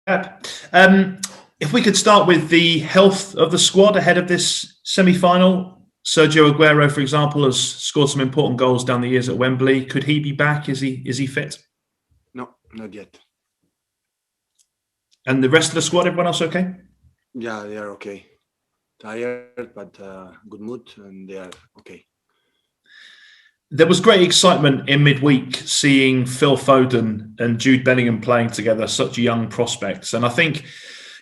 Pep. If we could start with the health of the squad ahead of this semi-final. Sergio Aguero, for example, has scored some important goals down the years at Wembley. Could he be back? Is he fit? No, not yet. And the rest of the squad, everyone else okay? Yeah, they are okay. Tired, but good mood, and they are okay. There was great excitement in midweek seeing Phil Foden and Jude Bellingham playing together, such young prospects. And I think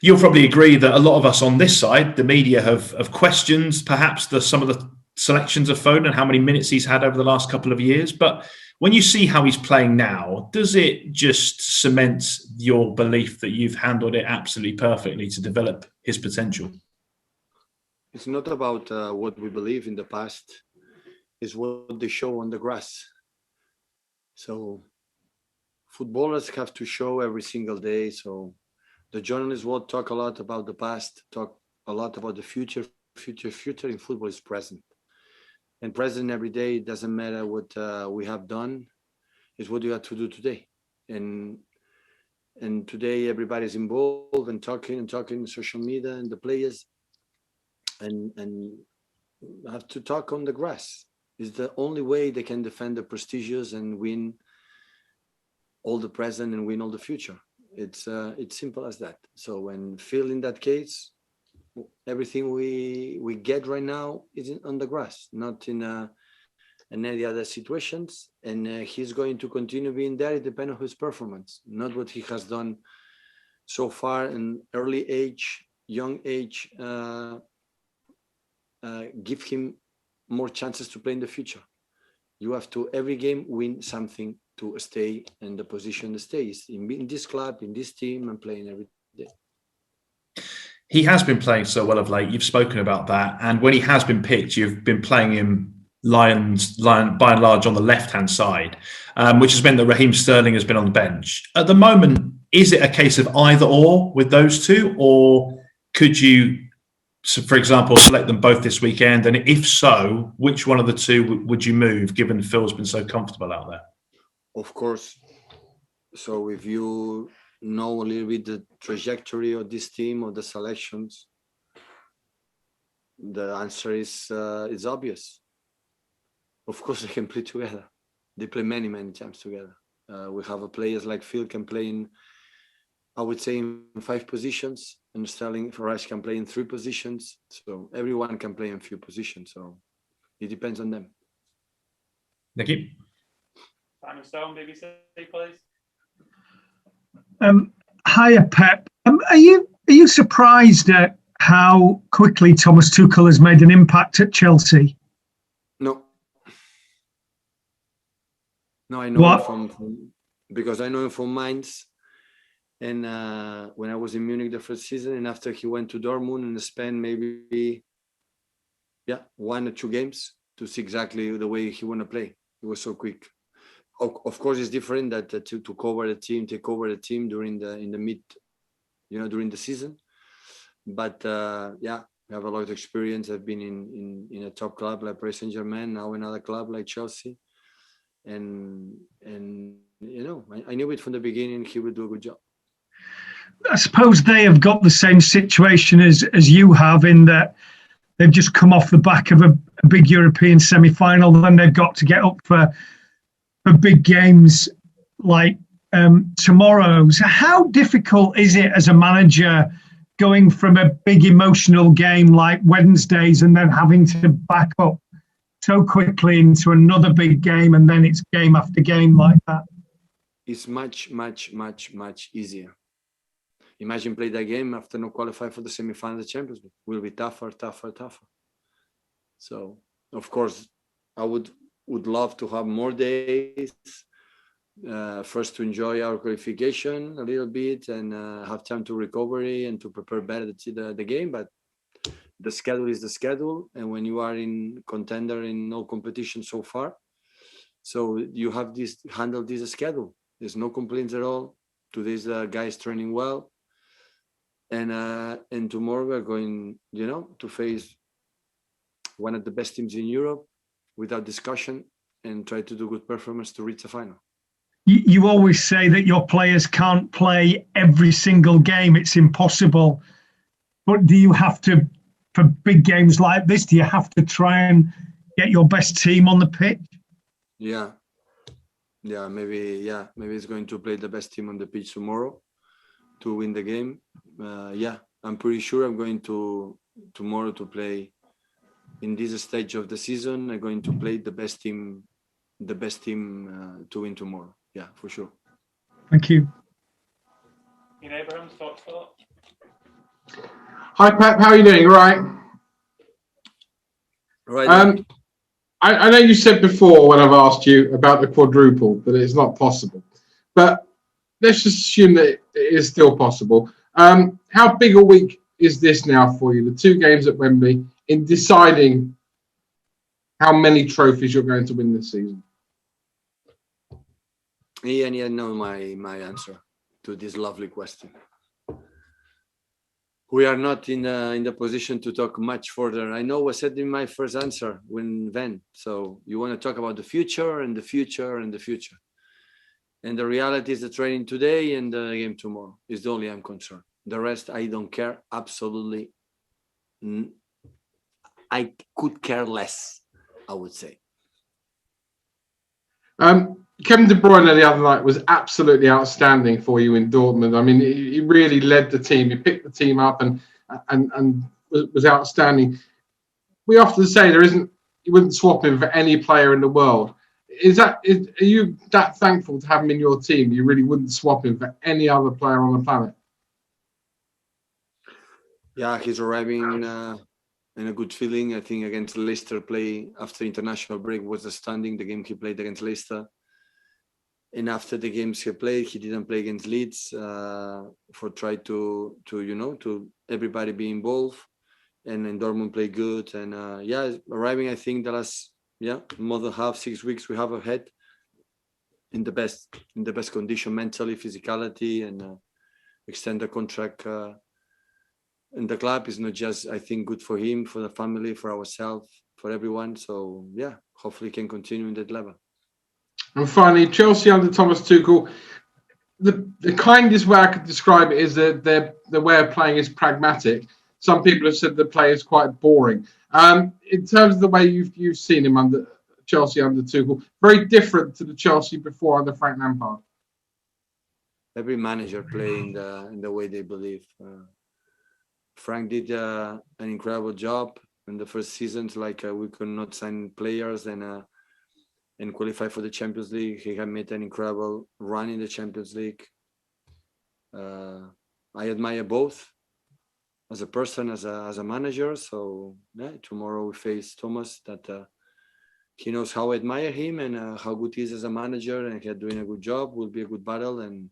you'll probably agree that a lot of us on this side, the media, have questioned perhaps some of the selections of Foden and how many minutes he's had over the last couple of years. But when you see how he's playing now, does it just cement your belief that you've handled it absolutely perfectly to develop his potential? It's not about what we believe in the past. It's what they show on the grass. So footballers have to show every single day. So the journalists will talk a lot about the past, talk a lot about the future. Future in football is present. And present every day. It doesn't matter what we have done. It's what you have to do today. And today everybody's involved and talking social media and the players and have to talk on the grass. It's the only way they can defend the prestigious and win all the present and win all the future. It's simple as that. So when Phil, in that case, everything we get right now is on the grass, not in any other situations. And he's going to continue being there. It depends on his performance, not what he has done so far in early age, young age. Give him more chances to play in the future. You have to every game win something to stay in the position that stays in this club, in this team, and playing every day. He has been playing so well of late. You've spoken about that, and when he has been picked, you've been playing him by and large on the left-hand side, which has meant that Raheem Sterling has been on the bench. At the moment, is it a case of either or with those two, or could you, so for example, select them both this weekend? And if so, which one of the two would you move, given Phil's been so comfortable out there? Of course. So if you know a little bit the trajectory of this team or the selections, the answer is obvious. Of course, they can play together. They play many times together. We have a players like Phil can play in, I would say, in 5 positions, and Sterling Farage can play in 3 positions. So everyone can play in few positions. So it depends on them. Thank you. Simon Stone, BBC, please. Hiya, Pep. Are you surprised at how quickly Thomas Tuchel has made an impact at Chelsea? No, I know him from because I know him from Mainz. And when I was in Munich the first season, and after he went to Dortmund and spent maybe 1 or 2 games to see exactly the way he want to play. It was so quick. Of course, it's different that to cover the team, take over the team during during the season. But we have a lot of experience. I've been in a top club like Paris Saint-Germain, now another club like Chelsea, and I knew it from the beginning he would do a good job. I suppose they have got the same situation as you have, in that they've just come off the back of a big European semi-final, then they've got to get up for big games like tomorrow. So how difficult is it as a manager going from a big emotional game like Wednesdays and then having to back up so quickly into another big game, and then it's game after game like that? It's much easier. Imagine play that game after not qualify for the semi-final of the Champions League. Will be tougher. So, of course, I would love to have more days. First, to enjoy our qualification a little bit and have time to recovery and to prepare better the game. But the schedule is the schedule, and when you are in contender in no competition so far, so you have handle this schedule. There's no complaints at all. Today's guys training well, and tomorrow we're going, to face one of the best teams in Europe without discussion and try to do good performance to reach the final. you always say that your players can't play every single game. It's impossible. But do you have to, for big games like this, do you have to try and get your best team on the pitch? Yeah. Maybe it's going to play the best team on the pitch tomorrow to win the game. I'm pretty sure I'm going to tomorrow to play in this stage of the season. I'm going to play the best team to win tomorrow. Yeah, for sure. Thank you. In Abraham's thoughts for that? Hi Pep, how are you doing? All right. Right. I know you said before when I've asked you about the quadruple that it's not possible, but let's just assume that it is still possible. How big a week is this now for you, the 2 games at Wembley, in deciding how many trophies you're going to win this season? Ian, you know my answer to this lovely question. We are not in the position to talk much further. I know I said in my first answer when. So you want to talk about the future and the future and the future. And the reality is the training today and the game tomorrow is the only I'm concerned. The rest, I don't care. Absolutely. I could care less, I would say. Kevin De Bruyne the other night was absolutely outstanding for you in Dortmund. I mean, he really led the team. He picked the team up and was outstanding. We often say you wouldn't swap him for any player in the world. Are you that thankful to have him in your team? You really wouldn't swap him for any other player on the planet? Yeah, he's arriving in a good feeling. I think against Leicester play after international break was outstanding. The game he played against Leicester. And after the games he played, he didn't play against Leeds for try to everybody be involved. And in Dortmund play good. And arriving, I think the last more than half 6 weeks we have ahead in the best condition mentally, physicality, and extend the contract. And the club is not just, I think, good for him, for the family, for ourselves, for everyone. So hopefully can continue in that level. And finally, Chelsea under Thomas Tuchel, the kindest way I could describe it is that the way of playing is pragmatic. Some people have said the play is quite boring. In terms of the way you've seen him under Chelsea under Tuchel, very different to the Chelsea before under Frank Lampard. Every manager play in the way they believe. Frank did an incredible job in the first seasons. Like we could not sign players and qualify for the Champions League. He had made an incredible run in the Champions League. I admire both as a person, as a manager. So tomorrow we face Thomas. That he knows how I admire him and how good he is as a manager, and he's doing a good job. Will be a good battle, and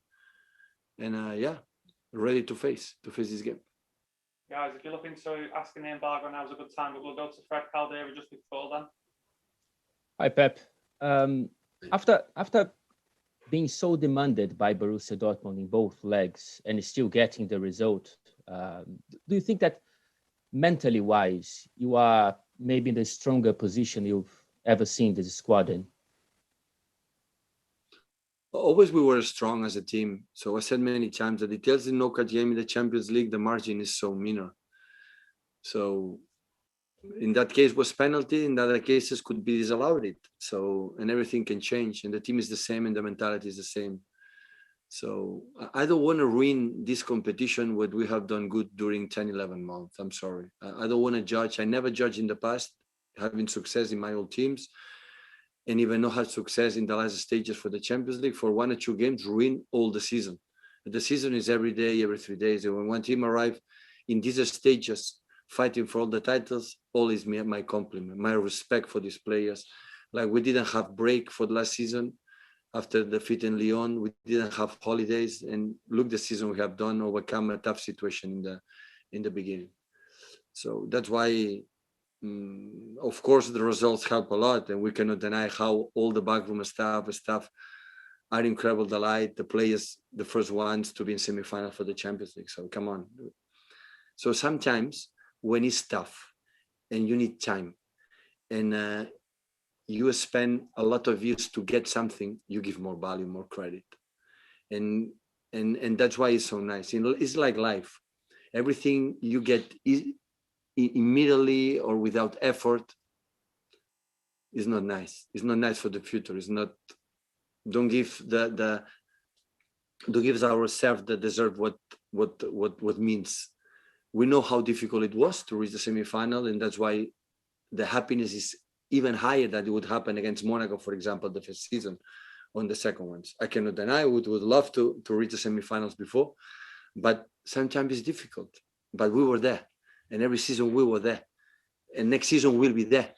ready to face this game. Guys, if you're looking to ask a name embargo, now's a good time, but we'll go to Fred Caldera just before then. Hi, Pep. After being so demanded by Borussia Dortmund in both legs and still getting the result, do you think that mentally wise, you are maybe in the stronger position you've ever seen this squad in? Always we were strong as a team. So I said many times, the details in knockout game in the Champions League, the margin is so minor. So in that case was penalty, in other cases could be disallowed it. So, and everything can change, and the team is the same and the mentality is the same. So I don't want to ruin this competition what we have done good during 10, 11 months. I'm sorry. I don't want to judge. I never judged in the past, having success in my old teams, and even not had success in the last stages for the Champions League. For 1 or 2 games, ruin all the season. The season is every day, every 3 days. And when one team arrives in these stages, fighting for all the titles, all is my compliment, my respect for these players. Like we didn't have break for the last season after defeat in Lyon. We didn't have holidays, and look the season we have done, overcome a tough situation in the beginning. So that's why, of course, the results help a lot, and we cannot deny how all the backroom staff are incredible delight. The players, the first ones to be in semi-final for the Champions League. So come on. So sometimes when it's tough and you need time, and you spend a lot of years to get something, you give more value, more credit. And that's why it's so nice. It's like life. Everything you get immediately or without effort is not nice. It's not nice for the future. It's not, don't give don't give ourselves the deserve what means. We know how difficult it was to reach the semi-final, and that's why the happiness is even higher than it would happen against Monaco, for example, the first season on the second ones. I cannot deny would love to reach the semi-finals before, but sometimes it's difficult. But we were there, and every season we were there, and next season we'll be there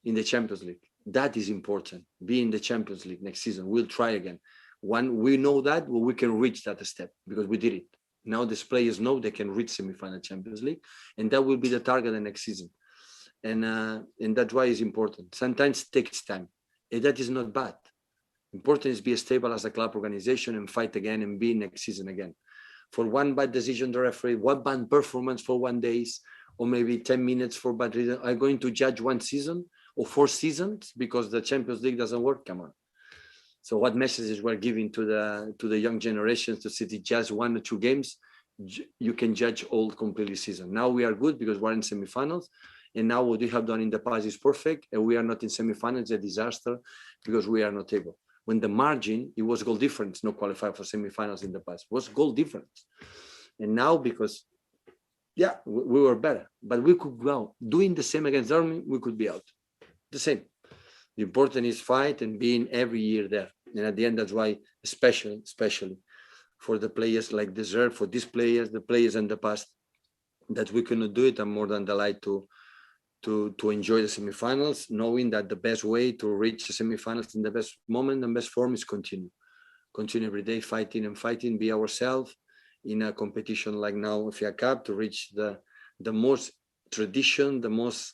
in the Champions League. That is important. Be in the Champions League next season. We'll try again. When we know that, well, we can reach that step because we did it. Now these players know they can reach semi-final Champions League, and that will be the target the next season. And that's why it's important. Sometimes it takes time, and that is not bad. Important is be stable as a club organization and fight again and be next season again. For one bad decision, the referee, one bad performance for 1 day, or maybe 10 minutes for bad reason, are going to judge 1 season or 4 seasons because the Champions League doesn't work? Come on. So what messages we're giving to the young generations to see just 1 or 2 games? You can judge all completely season. Now we are good because we're in semifinals, and now what we have done in the past is perfect, and we are not in semifinals, it's a disaster because we are not able. When the margin, it was goal difference, not qualified for semifinals in the past, it was goal difference. And now because, yeah, we were better, but we could go out. Doing the same against Army, we could be out. The same. The important is fight and being every year there. And at the end, that's why, especially for the players like deserve, for these players, the players in the past, that we cannot do it, I'm more than delighted to enjoy the semifinals, knowing that the best way to reach the semifinals in the best moment and best form is continue every day fighting and fighting, be ourselves in a competition like now FA Cup to reach the most tradition, the most